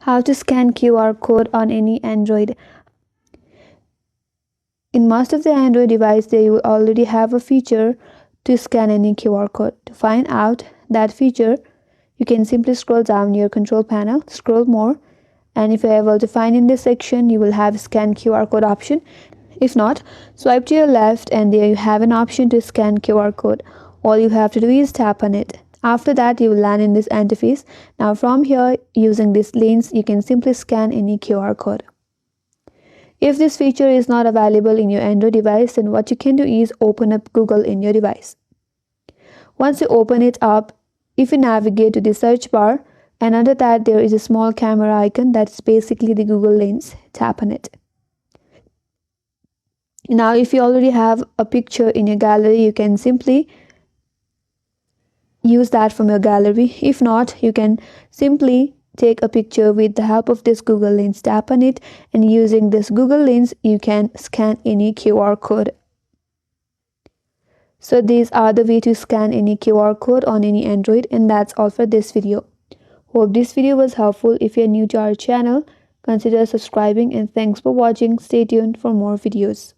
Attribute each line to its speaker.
Speaker 1: How to scan QR code on any Android. In most of the Android device, they will already have a feature to scan any QR code. To find out that feature, you can simply scroll down your control panel, scroll more, and if you're able to find in this section, you will have scan QR code option. If not, swipe to your left and there you have an option to scan QR code. All you have to do is tap on it. After that, you will land in this interface. Now from here, using these links, you can simply scan any QR code. If this feature is not available in your Android device, then what you can do is open up Google in your device. Once you open it up, if you navigate to the search bar, and under that there is a small camera icon that's basically the Google Lens. Tap on it. Now if you already have a picture in your gallery, you can simply use that from your gallery. If not, you can simply take a picture with the help of this Google Lens. Tap on it, and using this Google Lens, you can scan any QR code. So these are the way to scan any QR code on any Android, and that's all for this video. Hope this video was helpful. If you're new to our channel, consider subscribing, and thanks for watching. Stay tuned for more videos.